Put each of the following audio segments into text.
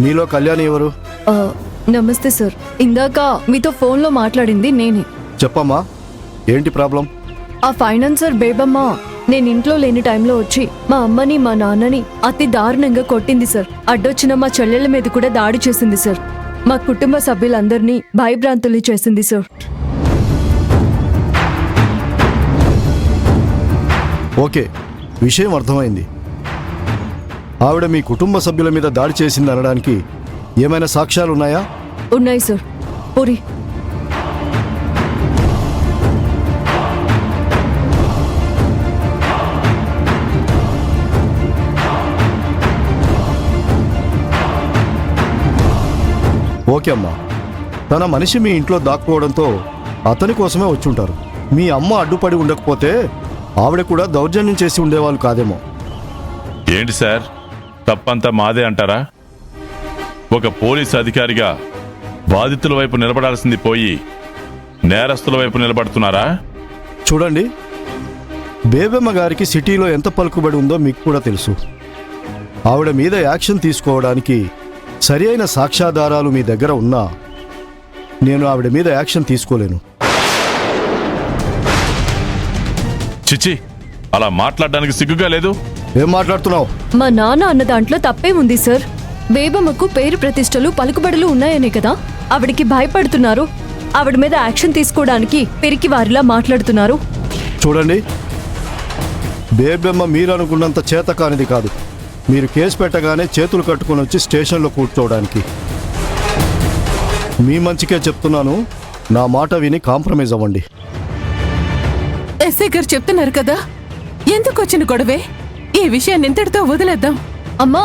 మీలో కళ్యాణి ఎవరు? నమస్తే సార్. ఇందాక మీతో ఫోన్లో మాట్లాడింది నేనే. చెప్పమ్మా, ఏంటి ప్రాబ్లం? ఆ ఫైనాన్సర్ బేబమ్మ నేను ఇంట్లో లేని టైంలో వచ్చి మా అమ్మని మా నాన్నని అతి దారుణంగా కొట్టింది సార్. అడ్డొచ్చిన మా చెల్లెళ్ళ మీద కూడా దాడి చేసింది సార్. మా కుటుంబ సభ్యులందరినీ భయభ్రాంతుల్ని చేసింది సార్. ఓకే, విషయం అర్థమైంది. ఆవిడ మీ కుటుంబ సభ్యుల మీద దాడి చేసింది అనడానికి ఏమైనా సాక్ష్యాలు ఉన్నాయా? ఉన్నాయి సార్. పూరి ఓకే అమ్మా, తన మనిషి మీ ఇంట్లో దాక్కోవడంతో అతని కోసమే వచ్చుంటారు. మీ అమ్మ అడ్డుపడి ఉండకపోతే ఆవిడ కూడా దౌర్జన్యం చేసి ఉండేవాళ్ళు కాదేమో. ఏంటి సార్, తప్పంతా మాదే అంటారా? ఒక పోలీసు అధికారిగా బాధితుల వైపు నిలబడాల్సింది పోయి నేరస్తుల వైపు నిలబడుతున్నారా? చూడండి, బేబమ్మ గారికి సిటీలో ఎంత పలుకుబడి ఉందో మీకు కూడా తెలుసు. ఆవిడ మీద యాక్షన్ తీసుకోవడానికి సరి అయిన సాక్ష్యాధారాలు మీ దగ్గర ఉన్నా నేను ఆవిడ మీద యాక్షన్ తీసుకోలేను. చిచి, అలా మాట్లాడడానికి సిగ్గుగా లేదు? ఏం మాట్లాడుతున్నావు? మా నాన్న అన్న దాంట్లో తప్పే ఉంది సార్. బేబమ్మకు పేరు ప్రతిష్టలు పలుకుబడులు ఉన్నాయనే కదా ఆవిడికి భయపడుతున్నారు. ఆవిడ మీద యాక్షన్ తీసుకోవడానికి పెరికి వారిలా మాట్లాడుతున్నారు. చూడండి, బేబమ్మ మీరు అనుకున్నంత చేత కానిది కాదు. మీరు కేసు పెట్టగానే చేతులు కట్టుకొని వచ్చి స్టేషన్లో కూర్చోవడానికి. మీ మంచికే చెప్తున్నాను, నా మాట విని కాంప్రమైజ్ అవ్వండి. ఎస్ఐ గారు చెప్తున్నారు కదా, ఎందుకు వచ్చిన గొడవే? ఈ విషయాన్ని ఇంతటితో వదిలేద్దాం. అమ్మా,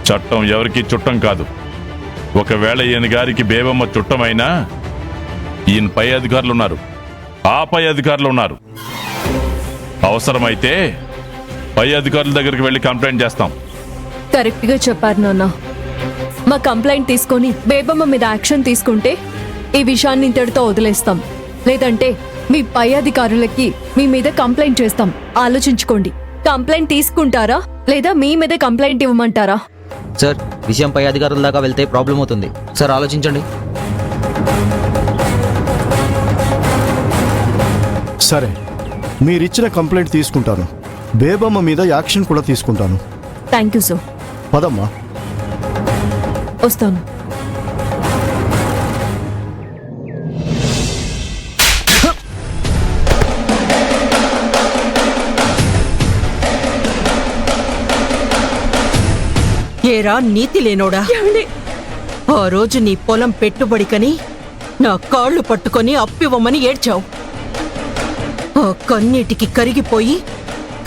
చట్టం ఎవరికి చుట్టం కాదు. ఒకవేళ ఈయన గారికి బేబమ్మ చుట్టమైనా ఈయన పై అధికారులు ఉన్నారు, ఆ పై అధికారులు ఉన్నారు. అవసరమైతే పై అధికారుల దగ్గరికి వెళ్ళి కంప్లైంట్ చేస్తాం. కరెక్ట్ గా చెప్పారు నాన్న. మా కంప్లైంట్ తీసుకొని బేబమ్మ మీద యాక్షన్ తీసుకుంటే ఈ విషయాన్ని ఇంతటితో వదిలేస్తాం. లేదంటే మీ పై అధికారులకి మీ మీద కంప్లైంట్ చేస్తాం. ఆలోచించుకోండి, కంప్లైంట్ తీసుకుంటారా లేదా మీ మీద కంప్లైంట్ ఇవ్వమంటారా? సార్, విషయం పై అధికారుల దాకా వెళ్తే ప్రాబ్లం అవుతుంది సార్, ఆలోచించండి. సరే, మీరిచ్చిన కంప్లైంట్ తీసుకుంటాను. బేబమ్మ మీద యాక్షన్ కూడా తీసుకుంటాను. Thank you sir. పదమ్మా. వస్తాను. ఏరా నీతి లేనోడా, ఆ రోజు నీ పొలం పెట్టుబడికని నా కాళ్ళు పట్టుకొని అప్పివ్వమని ఏడ్చావు. ఆ కన్నీటికి కరిగిపోయి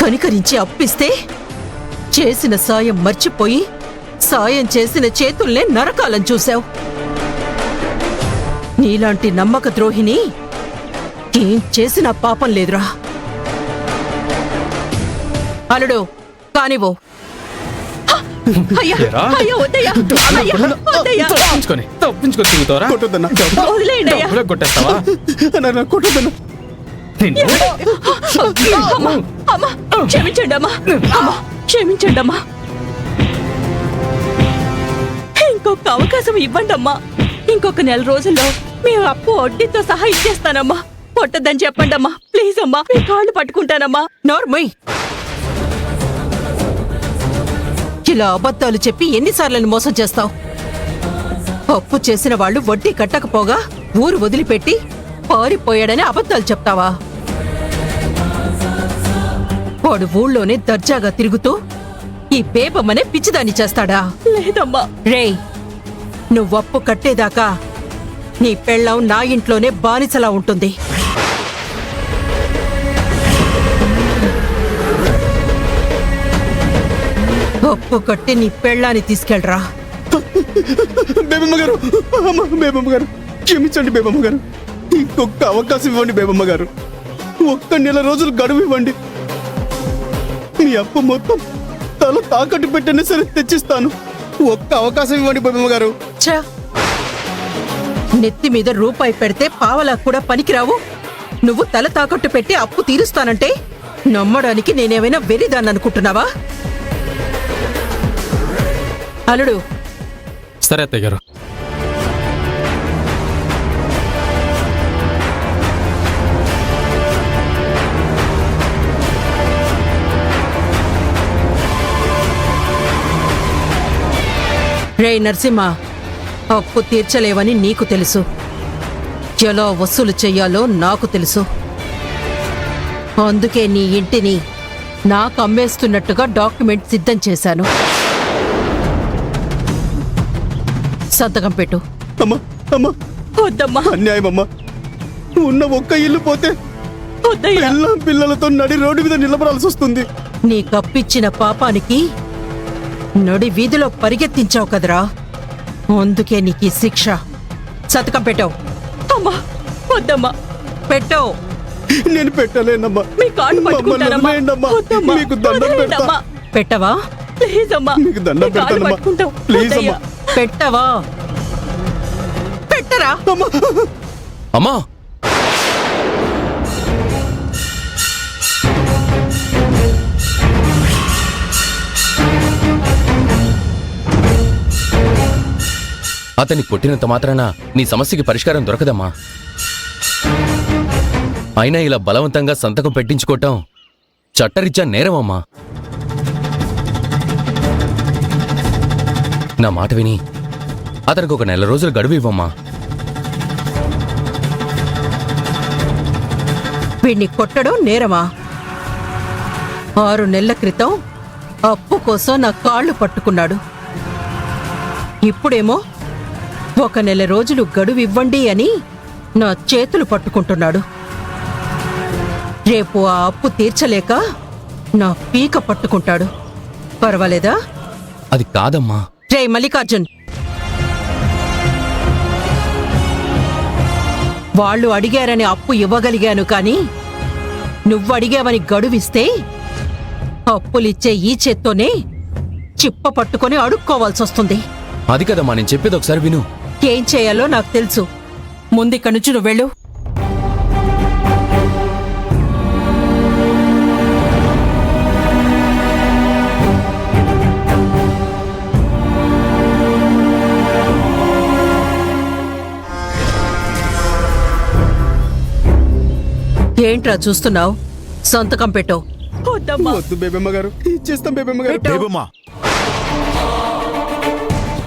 కనికరించి అప్పిస్తే చేసిన సాయం మర్చిపోయి సాయం చేసిన చేతుల్నే నరకాలని చూశావు. నీలాంటి నమ్మక ద్రోహిని ఏం చేసినా పాపం లేదురా. అల్లుడు కానివో. క్షమించండి అమ్మా, క్షమించండి అమ్మా. ఇంకొక అవకాశం ఇవ్వండి అమ్మా. ఇంకొక నెల రోజుల్లో మేము అప్పు వడ్డీతో సహా ఇచ్చేస్తానమ్మా. కొట్టద్దని చెప్పండి అమ్మా, ప్లీజ్ అమ్మా, మీ కాళ్ళు పట్టుకుంటానమ్మా. నోర్మయ్, ఇలా అబద్ధాలు చెప్పి ఎన్నిసార్లు మోసం చేస్తావు? అప్పు చేసిన వాళ్ళు వడ్డీ కట్టకపోగా ఊరు వదిలిపెట్టి పారిపోయాడని అబద్ధాలు చెప్తావా? వాడు ఊళ్ళోనే దర్జాగా తిరుగుతూ ఈ బేబమ్మనే పిచ్చిదాన్ని చేస్తాడా? లేదమ్మా. రేయ్, నువ్వప్పు కట్టేదాకా నీ పెళ్ళాం నా ఇంట్లోనే బానిసలా ఉంటుంది. అప్పు కట్టి నీ పెళ్ళాన్ని తీసుకెళ్ళరా. బేబమ్మ గారు, బేబమ్మ గారు, క్షమించండి బేబమ్మ గారు. ఇంకొక అవకాశం ఇవ్వండి బేబమ్మ గారు. ఒక్క నెల రోజులు గడువు ఇవ్వండి. మీ అప్పు మొత్తం తల తాకట్టు పెట్టినా సరే తెచ్చిస్తాను. ఒక్క అవకాశం ఇవ్వండి బేబమ్మ గారు. ఛా, నెత్తి మీద రూపాయి పెడితే పావలా కూడా పనికిరావు. నువ్వు తల తాకట్టు పెట్టి అప్పు తీరుస్తానంటే నమ్మడానికి నేనేమైనా వెరిదాన్ని అనుకుంటున్నావా? అల్లుడు, సరే అత్తయ్య గారు. రే నరసింహ, అప్పు తీర్చలేవని నీకు తెలుసు, ఎలా వసూలు చెయ్యాలో నాకు తెలుసు. అందుకే నీ ఇంటిని నాకు అమ్మేస్తున్నట్టుగా డాక్యుమెంట్ సిద్ధం చేశాను. సంతకం పెట్టు. అమ్మా అమ్మా, వద్దమ్మా, అన్యాయం అమ్మా. ఉన్న ఒక్క ఇల్లు పోతే వద్దయ్యా. పిల్లలతో నడి రోడ్డు మీద నిలబడాల్సి వస్తుంది. నీ కప్పిచ్చిన పాపానికి నడి వీధిలో పరిగెత్తించావు కదరా, అందుకే నీకు ఈ శిక్ష. సంతకం పెట్టావు. అమ్మా వద్దమ్మా, పెట్టావు. నేను పెట్టలేనమ్మా. మీ కాళ్ళు మమ్మల్ని పట్టుకుంటానమ్మా. వదిలేయండమ్మా. వద్దమ్మా, మీకు దండం పెడతా. వదిలేయండమ్మా. పెట్టవా? ప్లీజ్ అమ్మా, మీకు దండం మీ కాళ్ళు పెడతానమ్మా. పట్టుకుంటాం. ప్లీజ్ వద్దయ్యా. అమ్మా. పెట్టవా? పెట్టరా? అమ్మా, అతన్ని కొట్టినంత మాత్రాన నీ సమస్యకి పరిష్కారం దొరకదమ్మా. అయినా ఇలా బలవంతంగా సంతకం పెట్టించుకోవటం చట్టరీత్యా నేరమమ్మా. నా మాట విని అతనికి ఒక 1 నెల రోజులు గడువు ఇవ్వమ్మా. వీణ్ణి కొట్టడం నేరమా? 6 నెలల క్రితం అప్పు కోసం నా కాళ్ళు పట్టుకున్నాడు. ఇప్పుడేమో 1 నెల రోజులు గడువు ఇవ్వండి అని నా చేతులు పట్టుకుంటున్నాడు. రేపు ఆ అప్పు తీర్చలేక నా పీక పట్టుకుంటాడు. పర్వాలేదా? అది కాదమ్మా. రే మల్లికార్జున్, వాళ్ళు అడిగారని అప్పు ఇవ్వగలిగాను కానీ నువ్వు అడిగావని గడువిస్తే అప్పులిచ్చే ఈ చేత్తోనే చిప్ప పట్టుకొని అడుక్కోవాల్సొస్తుంది. అది కదమ్మా, నేను చెప్పేది ఒకసారి విను. ఏం చేయాలో నాకు తెలుసు. ముందిక్కడి నుంచి నువ్వు వెళ్ళు. ఏంట్రా చూస్తున్నావు? సంతకం పెట్టు. వద్దమ్మా. వద్దు బేబమ్మ గారు, ఇచ్చేస్తాం బేబమ్మ గారు. బేబమ్మా,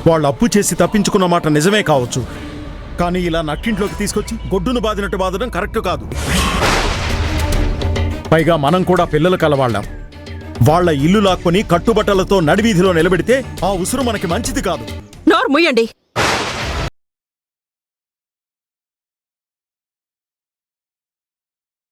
వాళ్ళు అప్పు చేసి తప్పించుకున్న మాట నిజమే కావచ్చు, కానీ ఇలా నట్టింట్లోకి తీసుకొచ్చి గొడ్డును బాదినట్టు బాదడం కరెక్ట్ కాదు. పైగా మనం కూడా పిల్లలు కలవాళ్ళం. వాళ్ళ ఇల్లు లాక్కొని కట్టుబట్టలతో నడివీధిలో నిలబెడితే ఆ ఉసురు మనకి మంచిది కాదు. నోరు ముయ్యండి.